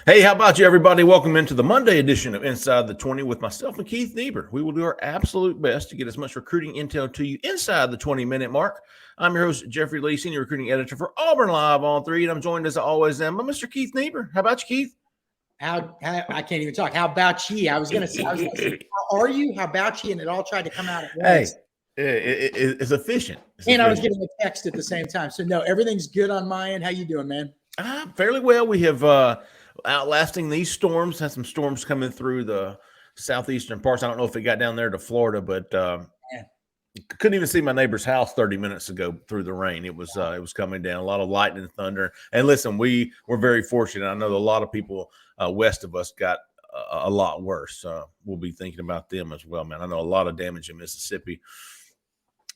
Hey, how about you, everybody? Welcome into the Monday edition of Inside the 20 with myself and Keith Niebuhr. We will do our absolute best to get as much recruiting intel to you inside the 20-minute mark. I'm your host, Jeffrey Lee, Senior Recruiting Editor for Auburn Live on 3, and I'm joined as I always am by Mr. Keith Niebuhr. How about you, Keith? How I can't even talk. How about you? I was going to say, how are you? How about you? And it all tried to come out at once. Hey, it's efficient. I was getting a text at the same time. So, no, everything's good on my end. How you doing, man? Fairly well. We have outlasting these storms. Had some storms coming through the southeastern parts. I don't know if it got down there to Florida, but couldn't even see my neighbor's house 30 minutes ago through the rain. It was coming down. A lot of lightning and thunder. And listen, we were very fortunate. I know a lot of people west of us got a lot worse. We'll be thinking about them as well, man. I know a lot of damage in Mississippi.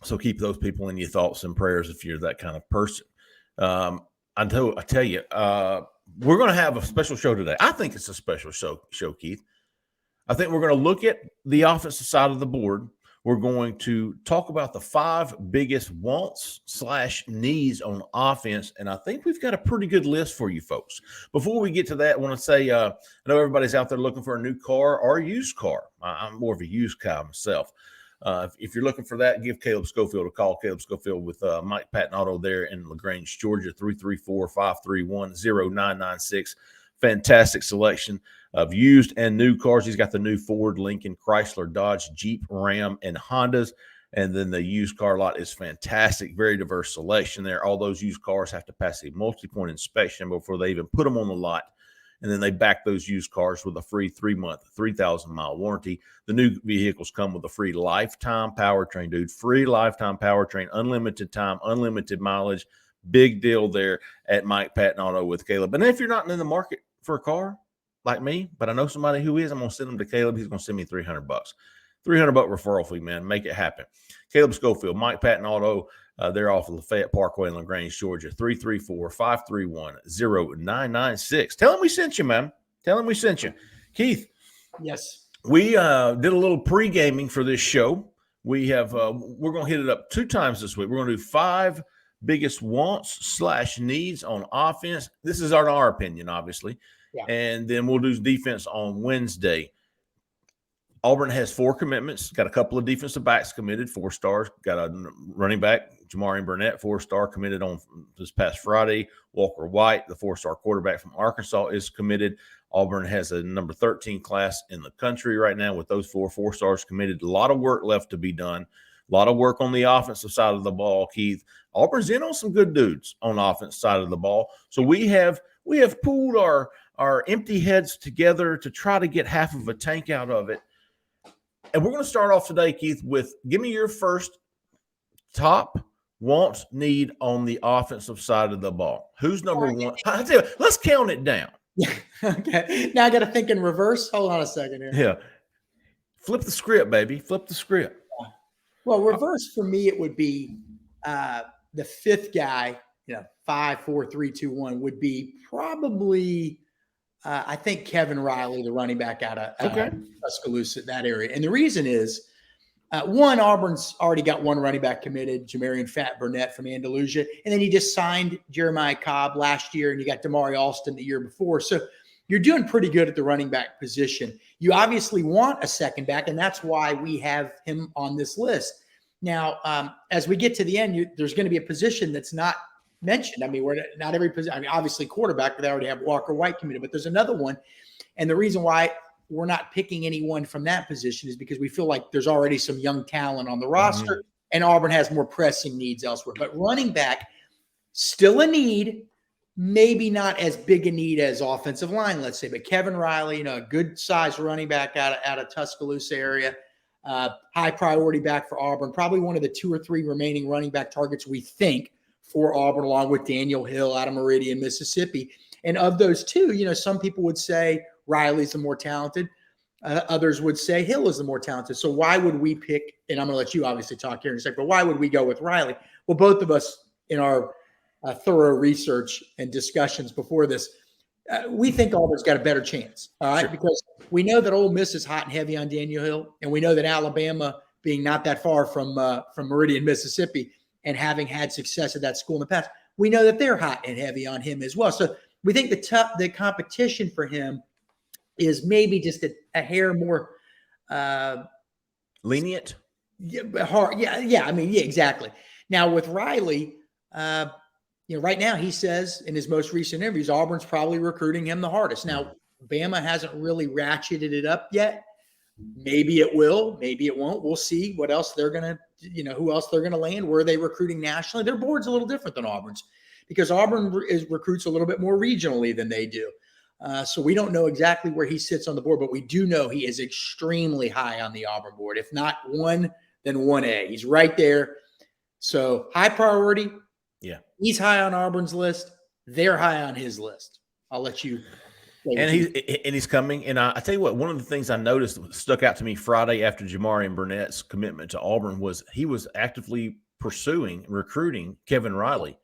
So keep those people in your thoughts and prayers if you're that kind of person. I tell you, we're going to have a special show today. I think it's a special show, Keith. I think we're going to look at the offensive side of the board. We're going to talk about the 5 biggest wants/needs on offense, and I think we've got a pretty good list for you folks. Before we get to that, I want to say I know everybody's out there looking for a new car or a used car. I'm more of a used car myself. If you're looking for that, give Caleb Schofield a call. Caleb Schofield with Mike Patton Auto there in LaGrange, Georgia, 334-531-0996. Fantastic selection of used and new cars. He's got the new Ford, Lincoln, Chrysler, Dodge, Jeep, Ram, and Hondas. And then the used car lot is fantastic. Very diverse selection there. All those used cars have to pass a multi-point inspection before they even put them on the lot. And then they back those used cars with a free 3-month, 3,000-mile warranty. The new vehicles come with a free lifetime powertrain, dude. Free lifetime powertrain, unlimited time, unlimited mileage. Big deal there at Mike Patton Auto with Caleb. And if you're not in the market for a car like me, but I know somebody who is, I'm going to send them to Caleb. He's going to send me $300. $300 referral fee, man. Make it happen. Caleb Schofield, Mike Patton Auto. They're off of Lafayette Parkway in LaGrange, Georgia, 334-531-0996. Tell them we sent you, man. Tell them we sent you. Keith. Yes. We did a little pre-gaming for this show. We have we're going to hit it up 2 times this week. We're going to do 5 biggest wants/needs on offense. This is our opinion, obviously. Yeah. And then we'll do defense on Wednesday. Auburn has 4 commitments, got a couple of defensive backs committed, 4 stars, got a running back, Jamarian Burnett, 4-star committed on this past Friday. Walker White, the 4-star quarterback from Arkansas, is committed. Auburn has a number 13 class in the country right now with those 4 stars committed. A lot of work left to be done. A lot of work on the offensive side of the ball, Keith. Auburn's in on some good dudes on the offensive side of the ball. So we have pooled our empty heads together to try to get half of a tank out of it. And we're going to start off today, Keith, with give me your first top want, need on the offensive side of the ball. Who's number 1? I tell you, let's count it down. Okay. Now I got to think in reverse. Hold on a second here. Yeah. Flip the script, baby. Flip the script. Well, reverse for me, it would be the 5th guy, 5, 4, 3, 2, 1 would be probably I think Kevin Riley, the running back out of Tuscaloosa, that area. And the reason is, one, Auburn's already got 1 running back committed, Jamarian Fat Burnett from Andalusia. And then he just signed Jeremiah Cobb last year, and you got Damari Alston the year before. So you're doing pretty good at the running back position. You obviously want a second back, and that's why we have him on this list. Now, as we get to the end, there's going to be a position that's not mentioned. I mean, we're not every position. I mean, obviously quarterback, but they already have Walker White committed, but there's another one. And the reason why we're not picking anyone from that position is because we feel like there's already some young talent on the roster and Auburn has more pressing needs elsewhere. But running back, still a need, maybe not as big a need as offensive line, let's say, but Kevin Riley, a good size running back out of Tuscaloosa area, high priority back for Auburn, probably one of the 2 or 3 remaining running back targets we think for Auburn, along with Daniel Hill out of Meridian, Mississippi. And of those 2, some people would say Riley's the more talented. Others would say Hill is the more talented. So why would we pick, and I'm going to let you obviously talk here in a second, but why would we go with Riley? Well, both of us in our thorough research and discussions before this, we think Auburn's got a better chance, all right? Sure. Because we know that Ole Miss is hot and heavy on Daniel Hill, and we know that Alabama, being not that far from Meridian, Mississippi, and having had success at that school in the past, we know that they're hot and heavy on him as well. So we think the competition for him is maybe just a hair more lenient. Yeah, hard. Yeah. I mean, yeah, exactly. Now with Riley, right now he says in his most recent interviews, Auburn's probably recruiting him the hardest. Now, Bama hasn't really ratcheted it up yet. Maybe it will, maybe it won't. We'll see what else they're going to, who else they're going to land. Where are they recruiting nationally? Their board's a little different than Auburn's because Auburn recruits a little bit more regionally than they do. So we don't know exactly where he sits on the board, but we do know he is extremely high on the Auburn board. If not 1, then 1A. He's right there. So high priority. Yeah. He's high on Auburn's list. They're high on his list. I'll let you. And he's coming. And I tell you what, one of the things I noticed that stuck out to me Friday after Jamarian Burnett's commitment to Auburn was he was actively recruiting Kevin Riley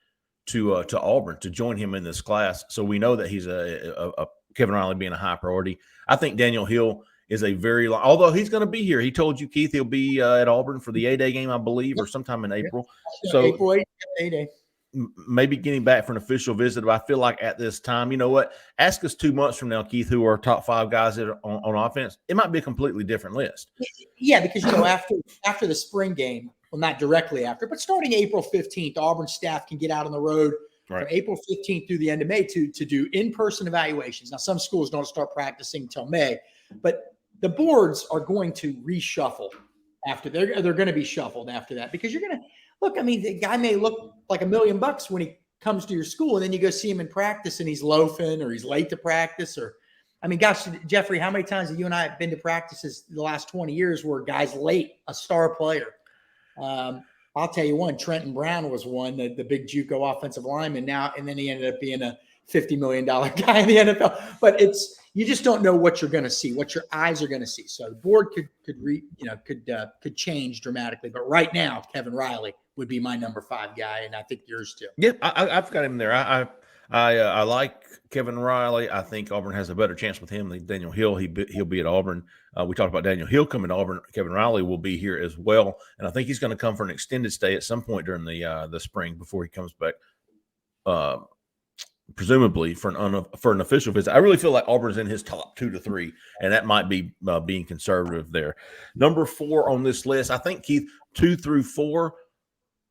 to Auburn to join him in this class. So we know that he's a Kevin Riley being a high priority. I think Daniel Hill is a very long, although he's going to be here. He told you, Keith, he'll be at Auburn for the A-Day game, I believe, or sometime in April. So April 8th, A-Day. Maybe getting back for an official visit. But I feel like at this time, you know what? Ask us 2 months from now, Keith, who are top 5 guys that are on offense. It might be a completely different list. Yeah, because after the spring game, well, not directly after, but starting April 15th, Auburn staff can get out on the road from April 15th through the end of May to do in-person evaluations. Now, some schools don't start practicing until May, but the boards are going to reshuffle after they're going to be shuffled after that because you're going to look. I mean, the guy may look like $1 million when he comes to your school, and then you go see him in practice, and he's loafing or he's late to practice. Or, I mean, gosh, Jeffrey, how many times have you and I been to practices the last 20 years where guys late, a star player? I'll tell you one. Trenton Brown was one, the big JUCO offensive lineman now, and then he ended up being a $50 million guy in the NFL. But you just don't know what you're going to see, what your eyes are going to see. So the board could change dramatically. But right now, Kevin Riley would be my number 5 guy, and I think yours too. Yeah, I've got him there. I like Kevin Riley. I think Auburn has a better chance with him than Daniel Hill. He'll be at Auburn. We talked about Daniel Hill coming to Auburn. Kevin Riley will be here as well, and I think he's going to come for an extended stay at some point during the spring before he comes back, presumably for an official visit. I really feel like Auburn's in his top 2 to 3, and that might be being conservative there. Number 4 on this list, I think, Keith, 2 through 4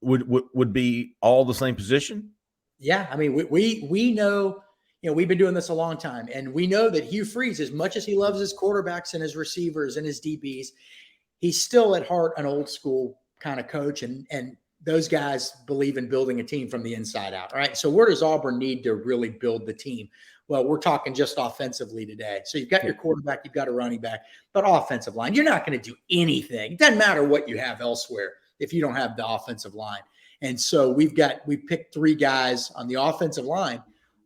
would be all the same position. Yeah, I mean, we know, we've been doing this a long time, and we know that Hugh Freeze, as much as he loves his quarterbacks and his receivers and his DBs, he's still at heart an old school kind of coach, and those guys believe in building a team from the inside out. All right, so where does Auburn need to really build the team? Well, we're talking just offensively today. So you've got your quarterback, you've got a running back, but offensive line, you're not going to do anything. It doesn't matter what you have elsewhere if you don't have the offensive line. And so we picked 3 guys on the offensive line,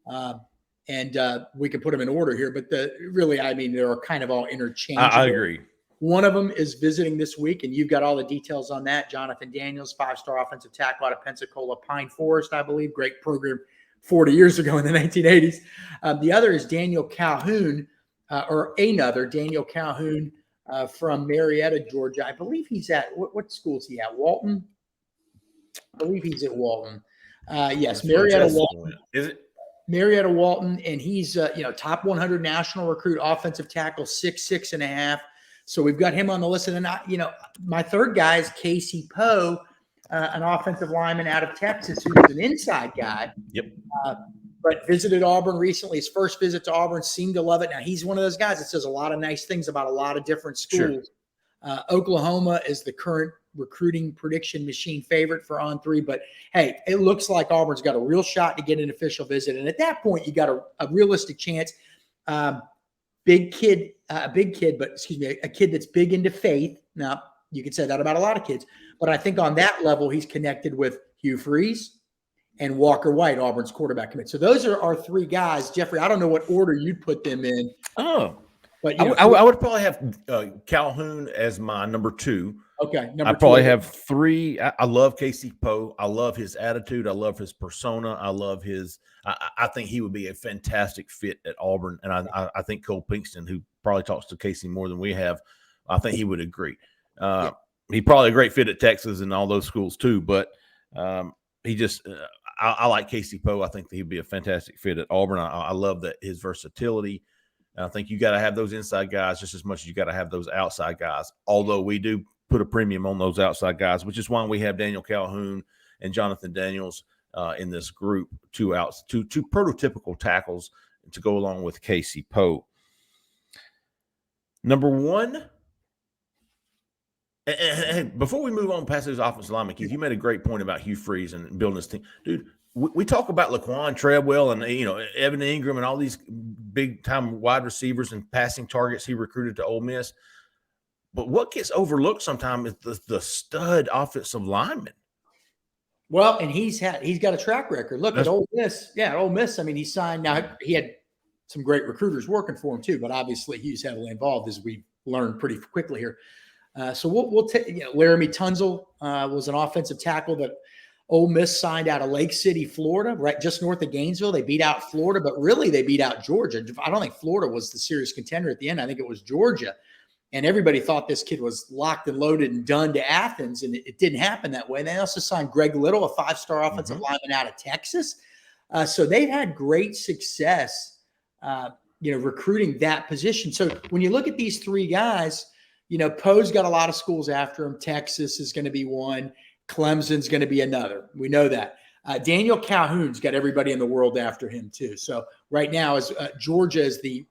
and we can put them in order here. But they're kind of all interchangeable. I agree. One of them is visiting this week, and you've got all the details on that. Jonathan Daniels, 5-star offensive tackle out of Pensacola Pine Forest, I believe. Great program 40 years ago in the 1980s. The other is Daniel Calhoun, Daniel Calhoun from Marietta, Georgia. I believe he's at what school is he at? Walton. I believe he's at Walton. Yes, Marietta Walton. Is it? Marietta Walton, and he's top 100 national recruit, offensive tackle, 6'6.5". So we've got him on the list. And then, my third guy is Casey Poe, an offensive lineman out of Texas who's an inside guy. Yep. But visited Auburn recently. His first visit to Auburn, seemed to love it. Now, he's one of those guys that says a lot of nice things about a lot of different schools. Sure. Oklahoma is the current recruiting prediction machine favorite for On3. But, hey, it looks like Auburn's got a real shot to get an official visit. And at that point, you got a realistic chance. Big kid, but a kid that's big into faith. Now, you could say that about a lot of kids, but I think on that level, he's connected with Hugh Freeze and Walker White, Auburn's quarterback commit. So those are our 3 guys. Jeffrey, I don't know what order you'd put them in. Oh, but I would probably have Calhoun as my number 2. Okay. I probably have 3. I love Casey Poe. I love his attitude. I love his persona. I love his. I think he would be a fantastic fit at Auburn, and I think Cole Pinkston, who probably talks to Casey more than we have, I think he would agree. He's probably a great fit at Texas and all those schools too. But he just, I like Casey Poe. I think that he'd be a fantastic fit at Auburn. I love that his versatility. And I think you got to have those inside guys just as much as you got to have those outside guys. Although we do put a premium on those outside guys, which is why we have Daniel Calhoun and Jonathan Daniels in this group, two prototypical tackles to go along with Casey Poe. Number one. And before we move on past those offensive linemen, Keith, you made a great point about Hugh Freeze and building this team. Dude, we talk about Laquan Treadwell and, Evan Ingram and all these big-time wide receivers and passing targets he recruited to Ole Miss. But what gets overlooked sometimes is the stud offensive lineman. Well, and he's got a track record. Look at Ole Miss. Yeah, Ole Miss. I mean, he signed. Now, he had some great recruiters working for him too, but obviously he's heavily involved, as we learned pretty quickly here. So we'll take, Laramie Tunzel was an offensive tackle that Ole Miss signed out of Lake City, Florida, right just north of Gainesville. They beat out Florida, but really they beat out Georgia. I don't think Florida was the serious contender at the end. I think it was Georgia. And everybody thought this kid was locked and loaded and done to Athens, and it didn't happen that way. They also signed Greg Little, a 5-star offensive lineman out of Texas. So they've had great success, recruiting that position. So when you look at these three guys, Poe's got a lot of schools after him. Texas is going to be one. Clemson's going to be another. We know that. Daniel Calhoun's got everybody in the world after him too. So right now, is Georgia is the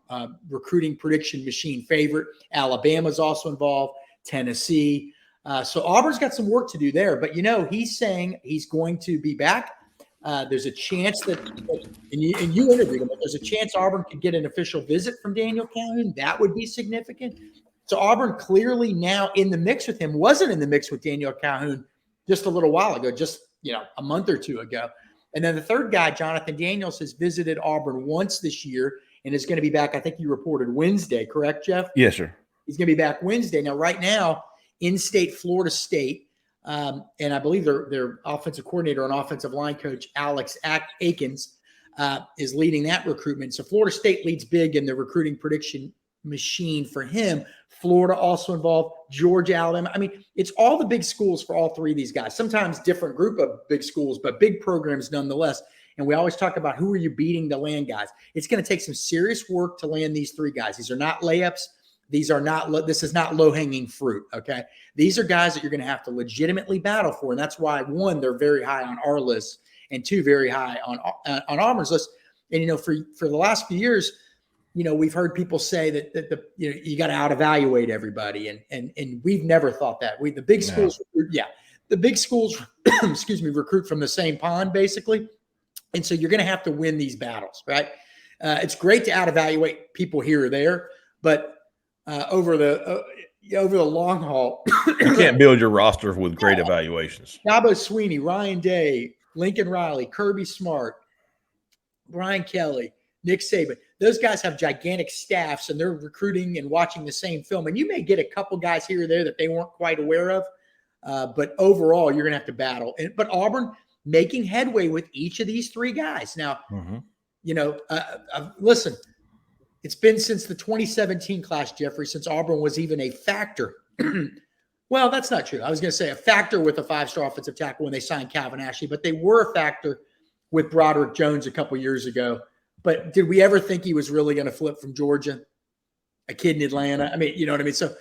recruiting prediction machine favorite. Alabama's also involved. Tennessee. So Auburn's got some work to do there. But he's saying he's going to be back. There's a chance that, and you interviewed him, but there's a chance Auburn could get an official visit from Daniel Calhoun. That would be significant. So Auburn clearly now in the mix with him, wasn't in the mix with Daniel Calhoun just a little while ago, just a month or two ago. And then the third guy, Jonathan Daniels, has visited Auburn once this year and is going to be back, I think you reported Wednesday, correct, Jeff? Yes, sir. He's going to be back Wednesday. Now, right now, in-state Florida State, and I believe their offensive coordinator and offensive line coach, Alex Akins, is leading that recruitment. So Florida State leads big in the recruiting prediction machine for him. Florida also involved, Georgia, Alabama. I mean, it's all the big schools for all three of these guys. Sometimes different group of big schools, but big programs nonetheless. And we always talk about who are you beating to land guys. It's going to take some serious work to land these three guys. These are not layups. This is not low-hanging fruit, okay? These are guys that you're going to have to legitimately battle for. And that's why, one, they're very high on our list, and two, very high on Auburn's list. And, for the last few years, we've heard people say that you got to out-evaluate everybody, and we've never thought that. The big schools, recruit from the same pond basically, and so you're going to have to win these battles, right? It's great to out-evaluate people here or there, but over the long haul, you can't build your roster with great evaluations. Dabo Sweeney, Ryan Day, Lincoln Riley, Kirby Smart, Brian Kelly, Nick Saban. Those guys have gigantic staffs, and they're recruiting and watching the same film. And you may get a couple guys here or there that they weren't quite aware of, but overall, you're going to have to battle. But Auburn making headway with each of these three guys. Now, listen, it's been since the 2017 class, Jeffrey, since Auburn was even a factor. Well, that's not true. I was going to say a factor with a 5-star offensive tackle when they signed Calvin Ashley, but they were a factor with Broderick Jones a couple years ago. But did we ever think he was really going to flip from Georgia, a kid in Atlanta? I mean, you know what I mean? So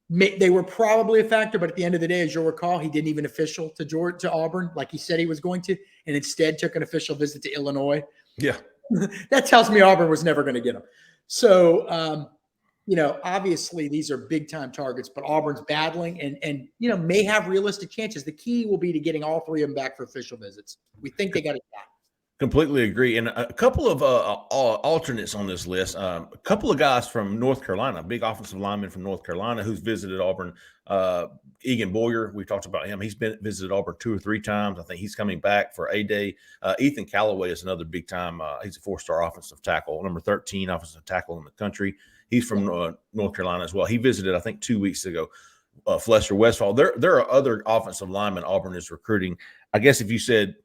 they were probably a factor, but at the end of the day, as you'll recall, he didn't even official to Auburn like he said he was going to, and instead took an official visit to Illinois. Yeah. That tells me Auburn was never going to get him. So, obviously these are big-time targets, but Auburn's battling and may have realistic chances. The key will be to getting all three of them back for official visits. We think they got it back. Completely agree. And a couple of alternates on this list. A couple of guys from North Carolina, a big offensive lineman from North Carolina who's visited Auburn. Egan Boyer, we talked about him. He's been visited Auburn 2 or 3 times. I think he's coming back for A-Day. Ethan Callaway is another big time. He's a 4-star offensive tackle, number 13 offensive tackle in the country. He's from North Carolina as well. He visited, I think, 2 weeks ago. Fletcher Westfall. There are other offensive linemen Auburn is recruiting. I guess if you said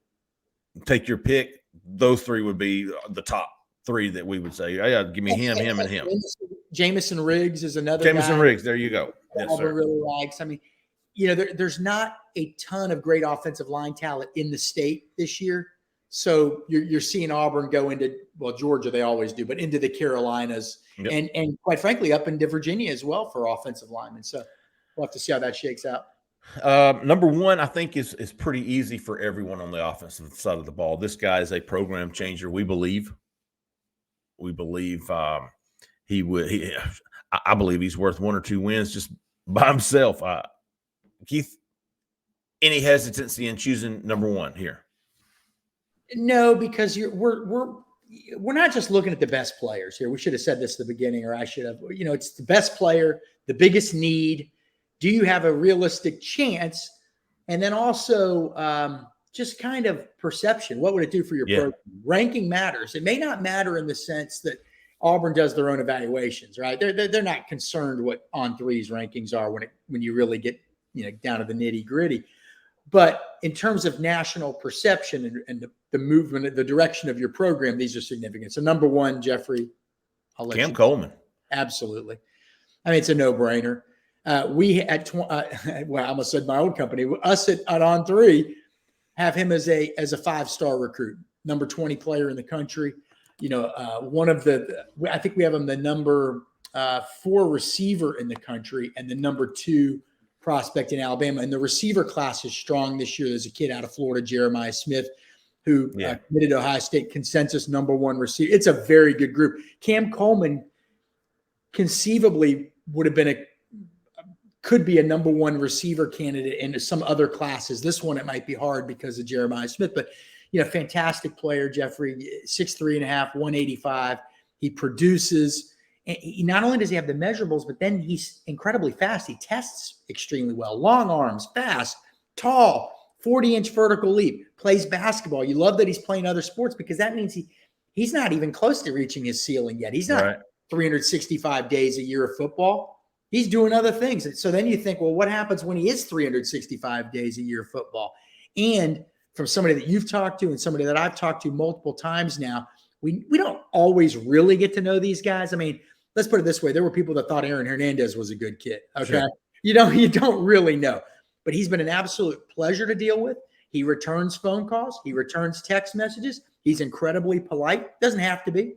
take your pick, those three would be the top 3 that we would say. Yeah, give me him, and him. Jamison Riggs is another Jamison guy. Riggs, there you go. Yes, Auburn sir. really likes. I mean, there's not a ton of great offensive line talent in the state this year. So you're seeing Auburn go into, well, Georgia, they always do, but into the Carolinas and quite frankly, up into Virginia as well for offensive linemen. So we'll have to see how that shakes out. Number one, I think is pretty easy for everyone on the offensive side of the ball. This guy is a program changer. We believe he would. I believe he's worth 1 or 2 wins just by himself. Keith, any hesitancy in choosing number one here? No, because we're not just looking at the best players here. We should have said this at the beginning, or I should have. It's the best player, the biggest need. Do you have a realistic chance? And then also just kind of perception. What would it do for your program? Ranking matters. It may not matter in the sense that Auburn does their own evaluations, right? They're not concerned what On3's rankings are when you really get down to the nitty gritty. But in terms of national perception and the movement, the direction of your program, these are significant. So number one, Jeffrey, Cam Coleman. Absolutely. I mean, it's a no-brainer. We at I almost said my old company. Us at On3 have him as a 5-star recruit, number 20 player in the country. One of I think we have him the number 4 receiver in the country and the number 2 prospect in Alabama. And the receiver class is strong this year. There's a kid out of Florida, Jeremiah Smith, who committed to Ohio State, consensus number 1 receiver. It's a very good group. Cam Coleman conceivably could be a number 1 receiver candidate into some other classes. This one, it might be hard because of Jeremiah Smith, but fantastic player, Jeffrey, 6'3.5", 185. He produces. He not only does he have the measurables, but then he's incredibly fast. He tests extremely well. Long arms, fast, tall, 40-inch vertical leap, plays basketball. You love that he's playing other sports because that means he's not even close to reaching his ceiling yet. He's not 365 days a year of football. He's doing other things. And so then you think, well, what happens when he is 365 days a year of football? And from somebody that you've talked to and somebody that I've talked to multiple times now, we don't always really get to know these guys. I mean, let's put it this way. There were people that thought Aaron Hernandez was a good kid. Okay. Sure. You don't really know, but he's been an absolute pleasure to deal with. He returns phone calls. He returns text messages. He's incredibly polite. Doesn't have to be.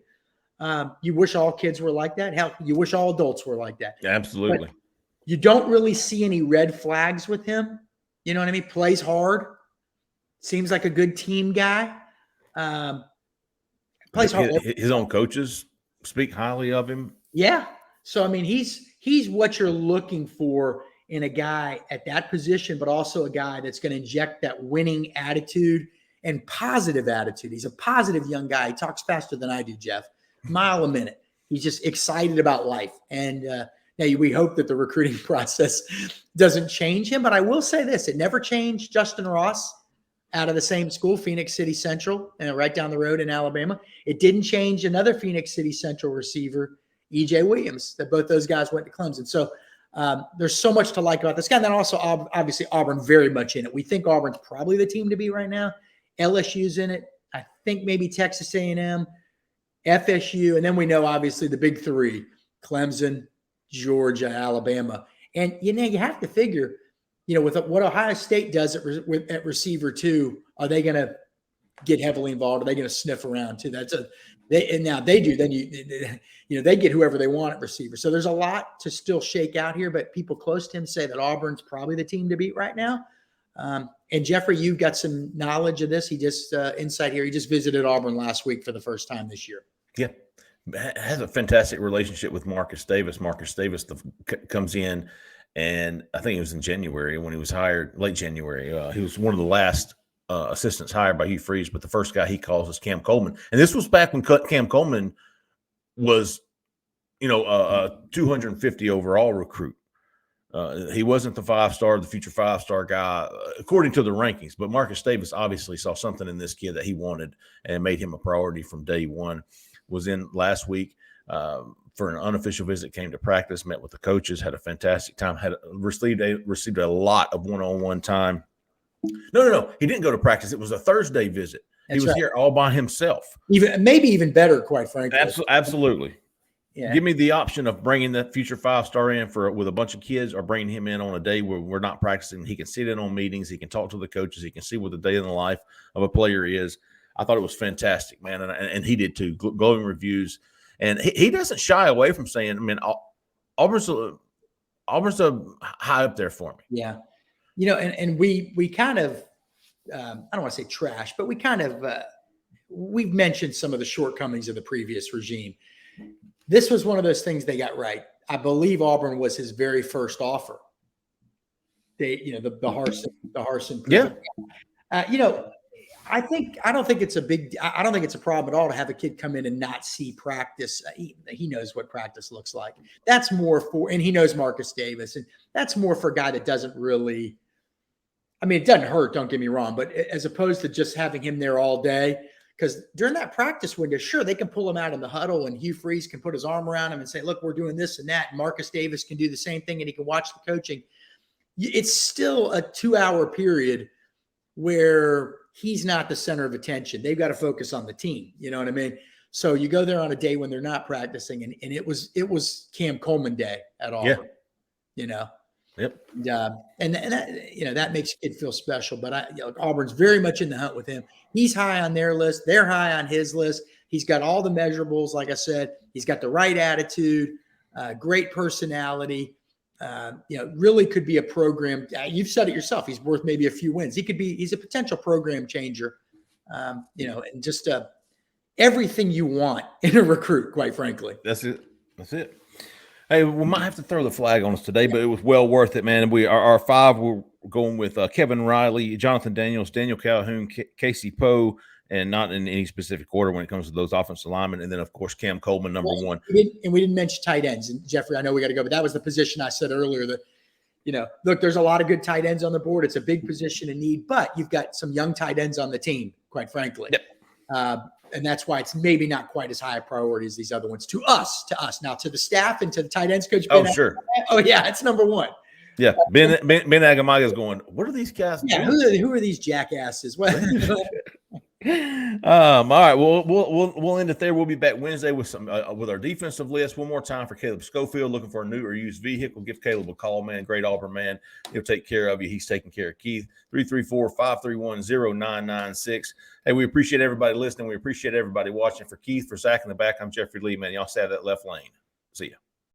You wish all kids were like that. Hell, you wish all adults were like that. Absolutely. But you don't really see any red flags with him. You know what I mean? Plays hard. Seems like a good team guy. Plays hard. His own coaches speak highly of him. Yeah. So, I mean, he's what you're looking for in a guy at that position, but also a guy that's going to inject that winning attitude and positive attitude. He's a positive young guy. He talks faster than I do, Jeff. Mile a minute. He's just excited about life. And now we hope that the recruiting process doesn't change him. But I will say this. It never changed Justin Ross out of the same school, Phoenix City Central, and right down the road in Alabama. It didn't change another Phoenix City Central receiver, E.J. Williams, that both those guys went to Clemson. So there's so much to like about this guy. And then also, obviously, Auburn very much in it. We think Auburn's probably the team to beat right now. LSU's in it. I think maybe Texas A&M, FSU. And then we know, obviously, the big 3, Clemson, Georgia, Alabama. And, you have to figure, with what Ohio State does at receiver too, are they going to get heavily involved? Are they going to sniff around too? And now they do. Then they get whoever they want at receiver. So there's a lot to still shake out here, but people close to him say that Auburn's probably the team to beat right now. And Jeffrey, you've got some knowledge of this. He just insight here. He just visited Auburn last week for the first time this year. Yeah. Has a fantastic relationship with Marcus Davis. Marcus Davis comes in, and I think it was in January when he was hired, late January. He was one of the last assistants hired by Hugh Freeze, but the first guy he calls is Cam Coleman. And this was back when Cam Coleman was, a 250 overall recruit. He wasn't the 5-star, the future 5-star guy, according to the rankings. But Marcus Davis obviously saw something in this kid that he wanted and made him a priority from day one. Was in last week for an unofficial visit, came to practice, met with the coaches, had a fantastic time, received a lot of one-on-one time. No. He didn't go to practice. It was a Thursday visit. He was here all by himself. Maybe even better, quite frankly. Absolutely. Yeah. Give me the option of bringing the future 5-star in with a bunch of kids, or bringing him in on a day where we're not practicing. He can sit in on meetings. He can talk to the coaches. He can see what the day in the life of a player is. I thought it was fantastic, man, and he did too. Glowing reviews, and he doesn't shy away from saying, I mean, Auburn's high up there for me. Yeah, and we kind of I don't want to say trash, but we kind of we've mentioned some of the shortcomings of the previous regime. This was one of those things they got right. I believe Auburn was his very first offer. They, the Harsin. Yeah. I don't think it's a problem at all to have a kid come in and not see practice. He knows what practice looks like. That's more for, and he knows Marcus Davis, and that's more for a guy that doesn't really, I mean, it doesn't hurt, don't get me wrong, but as opposed to just having him there all day, because during that practice window, sure, they can pull him out in the huddle and Hugh Freeze can put his arm around him and say, look, we're doing this and that. And Marcus Davis can do the same thing and he can watch the coaching. It's still a 2-hour period where he's not the center of attention. They've got to focus on the team. You know what I mean? So you go there on a day when they're not practicing, and it was Cam Coleman day at Auburn. Yeah. Yep. And that, that makes it feel special. But Auburn's very much in the hunt with him. He's high on their list. They're high on his list. He's got all the measurables. Like I said, he's got the right attitude, great personality. Really could be a program. You've said it yourself. He's worth maybe a few wins. He's a potential program changer, and just everything you want in a recruit, quite frankly. That's it. Hey, we might have to throw the flag on us today, but it was well worth it, man. Our 5, we're going with Kevin Riley, Jonathan Daniels, Daniel Calhoun, Casey Poe, and not in any specific order when it comes to those offensive linemen. And then, of course, Cam Coleman, number 1. We didn't mention tight ends. And Jeffrey, I know we got to go, but that was the position I said earlier that, look, there's a lot of good tight ends on the board. It's a big position in need, but you've got some young tight ends on the team, quite frankly. Yep. And that's why it's maybe not quite as high a priority as these other ones to us. Now, to the staff and to the tight ends coach. Sure. Oh, yeah, it's number 1. Yeah, Ben Agamaga's going, what are these guys doing? Who are these jackasses? Well, all right, we'll end it there. We'll be back Wednesday with some with our defensive list. One more time for Caleb Schofield, looking for a new or used vehicle. Give Caleb a call, man. Great Auburn man. He'll take care of you. He's taking care of Keith. 334-531-0996. Hey, we appreciate everybody listening. We appreciate everybody watching. For Keith, for Zach in the back, I'm Jeffrey Lee, man. Y'all stay out of that left lane. See ya.